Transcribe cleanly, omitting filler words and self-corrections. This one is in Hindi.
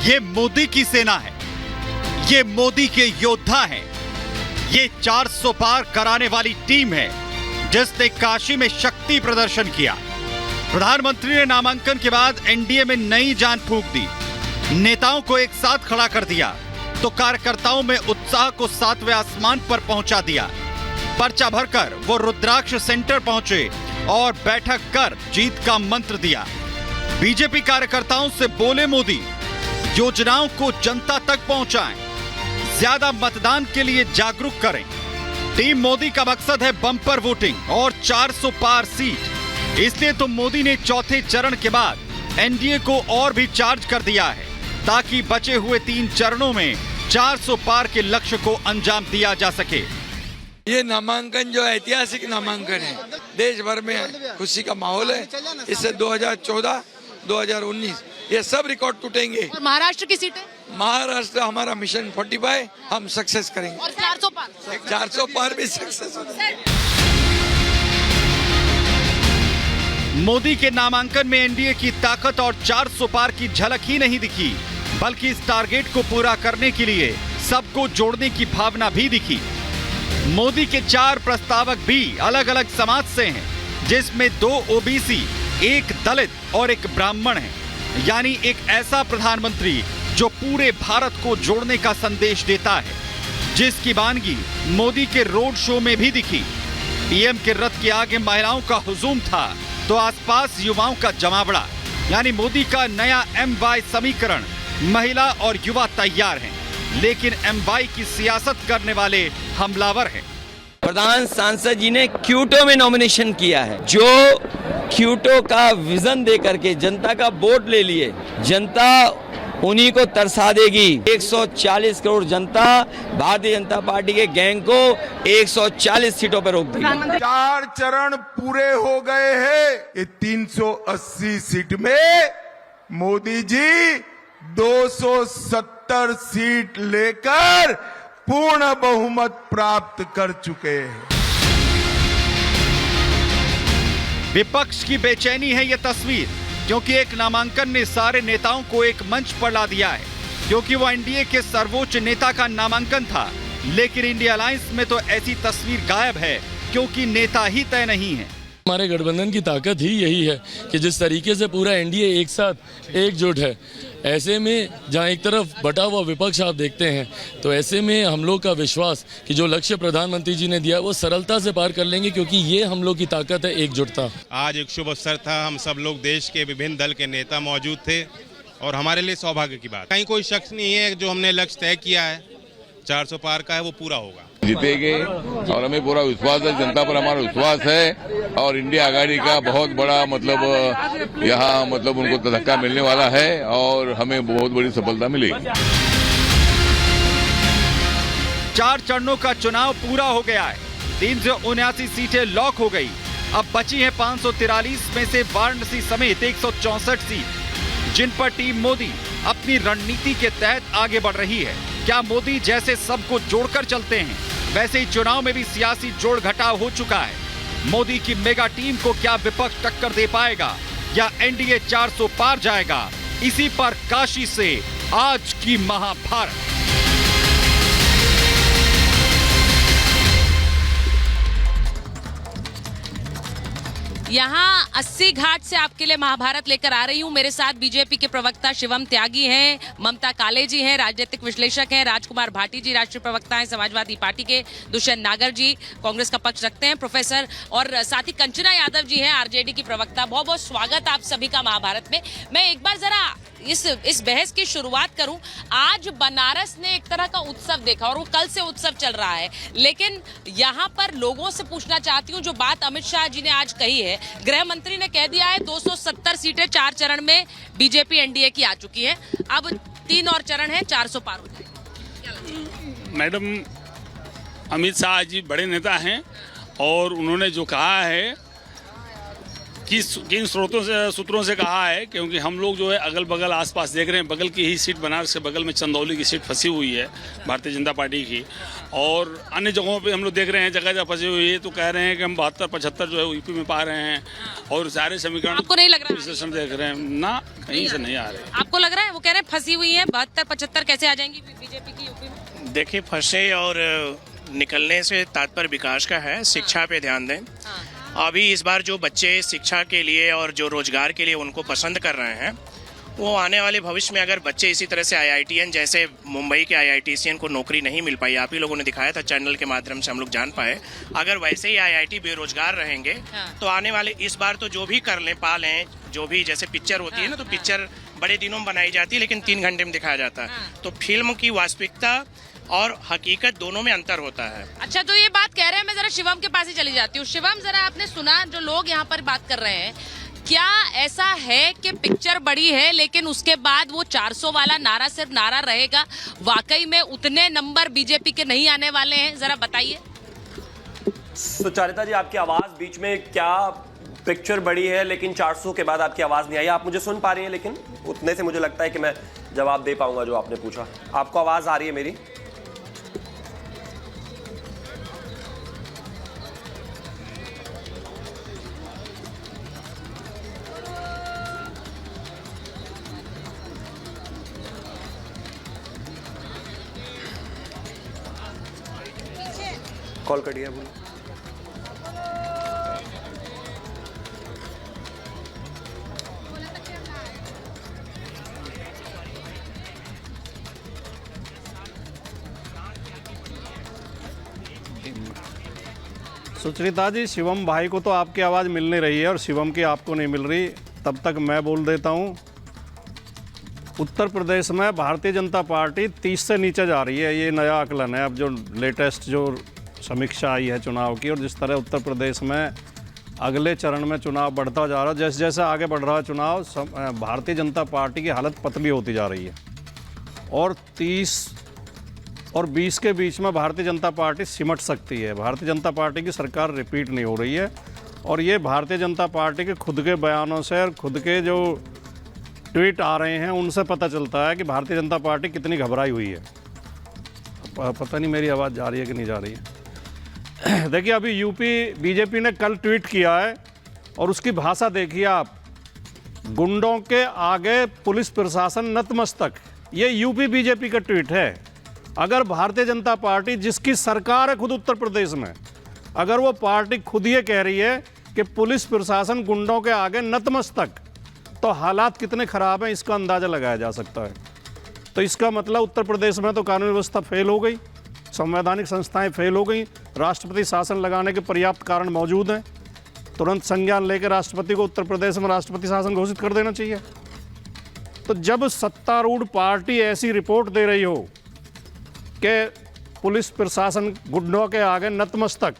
ये मोदी की सेना है, ये मोदी के योद्धा हैं, ये 400 पार कराने वाली टीम है जिसने काशी में शक्ति प्रदर्शन किया। प्रधानमंत्री ने नामांकन के बाद एनडीए में नई जान फूंक दी, नेताओं को एक साथ खड़ा कर दिया तो कार्यकर्ताओं में उत्साह को 7वें आसमान पर पहुंचा दिया। पर्चा भरकर वो रुद्राक्ष सेंटर पहुंचे और बैठक कर जीत का मंत्र दिया। बीजेपी कार्यकर्ताओं से बोले मोदी, योजनाओं को जनता तक पहुंचाएं, ज्यादा मतदान के लिए जागरूक करें। टीम मोदी का मकसद है बम्पर वोटिंग और 400 पार सीट, इसलिए तो मोदी ने चौथे चरण के बाद एनडीए को और भी चार्ज कर दिया है ताकि बचे हुए 3 चरणों में 400 पार के लक्ष्य को अंजाम दिया जा सके। ये नामांकन जो ऐतिहासिक नामांकन है, देश भर में खुशी का माहौल है। इससे 2014, 2019 ये सब रिकॉर्ड टूटेंगे। और महाराष्ट्र की सीटें? महाराष्ट्र हमारा मिशन 45 हम सक्सेस करेंगे और 400 पार? 400 पार भी सक्सेस होगा। मोदी के नामांकन में एनडीए की ताकत और 400 पार की झलक ही नहीं दिखी, बल्कि इस टारगेट को पूरा करने के लिए सबको जोड़ने की भावना भी दिखी। मोदी के 4 प्रस्तावक भी अलग अलग समाज से हैं, जिसमें 2 ओबीसी, 1 दलित और 1 ब्राह्मण है। यानी एक ऐसा प्रधानमंत्री जो पूरे भारत को जोड़ने का संदेश देता है, जिसकी वानगी मोदी के रोड शो में भी दिखी। पीएम के रथ के आगे महिलाओं का हुजूम था तो आसपास युवाओं का जमावड़ा। यानी मोदी का नया MY समीकरण, महिला और युवा तैयार हैं, लेकिन MY की सियासत करने वाले हमलावर हैं। प्रधान सांसद जी ने क्यूटो में नॉमिनेशन किया है, जो क्यूटो का विजन दे करके जनता का वोट ले लिए, जनता उन्हीं को तरसा देगी। 140 करोड़ जनता भारतीय जनता पार्टी के गैंग को 140 सीटों पर रोक देगी। 4 चरण पूरे हो गए हैं। ये 380 सीट में मोदी जी 270 सीट लेकर पूर्ण बहुमत प्राप्त कर चुके हैं। विपक्ष की बेचैनी है यह तस्वीर, क्योंकि एक नामांकन ने सारे नेताओं को एक मंच पर ला दिया है। क्योंकि वो एनडीए के सर्वोच्च नेता का नामांकन था, लेकिन इंडिया अलायंस में तो ऐसी तस्वीर गायब है क्योंकि नेता ही तय नहीं है। हमारे गठबंधन की ताकत ही यही है कि जिस तरीके से पूरा एनडीए एक साथ एकजुट है, ऐसे में जहां एक तरफ बटा हुआ विपक्ष आप देखते हैं, तो ऐसे में हम लोग का विश्वास कि जो लक्ष्य प्रधानमंत्री जी ने दिया वो सरलता से पार कर लेंगे, क्योंकि ये हम लोग की ताकत है, एकजुटता। आज एक शुभ अवसर था, हम सब लोग देश के विभिन्न दल के नेता मौजूद थे और हमारे लिए सौभाग्य की बात, कहीं कोई शख्स नहीं है जो हमने लक्ष्य तय किया है 400 पार का है वो पूरा होगा। जीतेंगे और हमें पूरा विश्वास है, जनता पर हमारा विश्वास है और इंडिया आघाड़ी का बहुत बड़ा यहाँ उनको धक्का मिलने वाला है और हमें बहुत बड़ी सफलता मिलेगी। 4 चरणों का चुनाव पूरा हो गया है, 379 सीटें लॉक हो गई। अब बची हैं 543 में से वाराणसी समेत 164 सीट, जिन पर टीम मोदी अपनी रणनीति के तहत आगे बढ़ रही है। क्या मोदी जैसे सबको जोड़कर चलते हैं, वैसे ही चुनाव में भी सियासी जोड़ घटाव हो चुका है। मोदी की मेगा टीम को क्या विपक्ष टक्कर दे पाएगा या एनडीए 400 पार जाएगा? इसी पर काशी से आज की महाभारत। यहाँ 80 घाट से आपके लिए महाभारत लेकर आ रही हूँ। मेरे साथ बीजेपी के प्रवक्ता शिवम त्यागी हैं, ममता काले जी हैं, राजनीतिक विश्लेषक हैं, राजकुमार भाटी जी राष्ट्रीय प्रवक्ता हैं समाजवादी पार्टी के, दुष्यंत नागर जी कांग्रेस का पक्ष रखते हैं, प्रोफेसर, और साथ ही कंचना यादव जी हैं आरजेडी की प्रवक्ता। बहुत बहुत स्वागत आप सभी का महाभारत में। मैं एक बार जरा इस बहस की शुरुआत करूं। आज बनारस ने एक तरह का उत्सव देखा और वो कल से उत्सव चल रहा है, लेकिन यहाँ पर लोगों से पूछना चाहती हूँ, जो बात अमित शाह जी ने आज कही है, गृह मंत्री ने कह दिया है 270 सीटें 4 चरण में बीजेपी एनडीए की आ चुकी है, अब 3 और चरण है, 400 पार हो जाएगी। मैडम, अमित शाह जी बड़े नेता हैं और उन्होंने जो कहा है किन सूत्रों से कहा है, क्योंकि हम लोग जो है अगल बगल आसपास देख रहे हैं, बगल की ही सीट बनारस के बगल में चंदौली की सीट फंसी हुई है भारतीय जनता पार्टी की, और अन्य जगहों पे हम लोग देख रहे हैं जगह जगह फंसी हुई है। तो कह रहे हैं कि हम 72-75 जो है यूपी में पा रहे हैं, और सारे समीकरण आपको नहीं लग रहा सिस्टम देख रहे हैं ना, कहीं से नहीं आ रहे। आपको लग रहा है वो कह रहे हैं फंसी हुई है 72-75 कैसे आ जाएंगी बीजेपी की यूपी में? देखिए, फंसे और निकलने से तात्पर्य विकास का है, शिक्षा पे ध्यान दें। अभी इस बार जो बच्चे शिक्षा के लिए और जो रोजगार के लिए उनको पसंद कर रहे हैं, वो आने वाले भविष्य में अगर बच्चे इसी तरह से IITian जैसे मुंबई के IITian को नौकरी नहीं मिल पाई, आप ही लोगों ने दिखाया था चैनल के माध्यम से हम लोग जान पाए, अगर वैसे ही IIT बेरोजगार रहेंगे तो आने वाले इस बार तो जो भी कर लें पा लें, जो भी जैसे पिक्चर होती है ना, तो पिक्चर बड़े दिनों में बनाई जाती है लेकिन 3 घंटे में दिखाया जाता है, तो फिल्म की वास्तविकता और हकीकत दोनों में अंतर होता है। अच्छा, तो ये बात कह रहे हैं, मैं जरा शिवम के पास ही चली जाती हूँ। शिवम, जरा आपने सुना जो लोग यहाँ पर बात कर रहे हैं, क्या ऐसा है कि पिक्चर बड़ी है लेकिन उसके बाद वो 400 वाला नारा सिर्फ नारा रहेगा? वाकई में उतने नंबर बीजेपी के नहीं आने वाले हैं? जरा बताइए। सुचारिता जी, आपकी आवाज बीच में, क्या पिक्चर बड़ी है लेकिन 400 के बाद आपकी आवाज नहीं आई? आप मुझे सुन पा रही हैं? लेकिन उतने से मुझे लगता है कि मैं जवाब दे पाऊंगा जो आपने पूछा। आपको आवाज आ रही है मेरी? कॉल करिए। बोलो। सुचरिता जी, शिवम भाई को तो आपकी आवाज़ मिल नहीं रही है और शिवम की आपको नहीं मिल रही, तब तक मैं बोल देता हूँ। उत्तर प्रदेश में भारतीय जनता पार्टी 30 से नीचे जा रही है, ये नया आकलन है अब जो लेटेस्ट जो समीक्षा आई है चुनाव की। और जिस तरह उत्तर प्रदेश में अगले चरण में चुनाव बढ़ता जा रहा है, जैसे जैसे आगे बढ़ रहा है चुनाव, भारतीय जनता पार्टी की हालत पतली होती जा रही है, और 30 और 20 के बीच में भारतीय जनता पार्टी सिमट सकती है। भारतीय जनता पार्टी की सरकार रिपीट नहीं हो रही है, और ये भारतीय जनता पार्टी के खुद के बयानों से और खुद के जो ट्वीट आ रहे हैं उनसे पता चलता है कि भारतीय जनता पार्टी कितनी घबराई हुई है। पता नहीं मेरी आवाज़ जा रही है कि नहीं जा रही है। देखिए, अभी यूपी बीजेपी ने कल ट्वीट किया है और उसकी भाषा देखिए आप, गुंडों के आगे पुलिस प्रशासन नतमस्तक। ये यूपी बीजेपी का ट्वीट है। अगर भारतीय जनता पार्टी, जिसकी सरकार है खुद उत्तर प्रदेश में, अगर वो पार्टी खुद ये कह रही है कि पुलिस प्रशासन गुंडों के आगे नतमस्तक, तो हालात कितने खराब हैं इसका अंदाज़ा लगाया जा सकता है। तो इसका मतलब उत्तर प्रदेश में तो कानून व्यवस्था फेल हो गई, संवैधानिक संस्थाएं फेल हो गई, राष्ट्रपति शासन लगाने के पर्याप्त कारण मौजूद हैं। तुरंत संज्ञान लेकर राष्ट्रपति को उत्तर प्रदेश में राष्ट्रपति शासन घोषित कर देना चाहिए। तो जब सत्तारूढ़ पार्टी ऐसी रिपोर्ट दे रही हो कि पुलिस प्रशासन गुंडों के आगे नतमस्तक,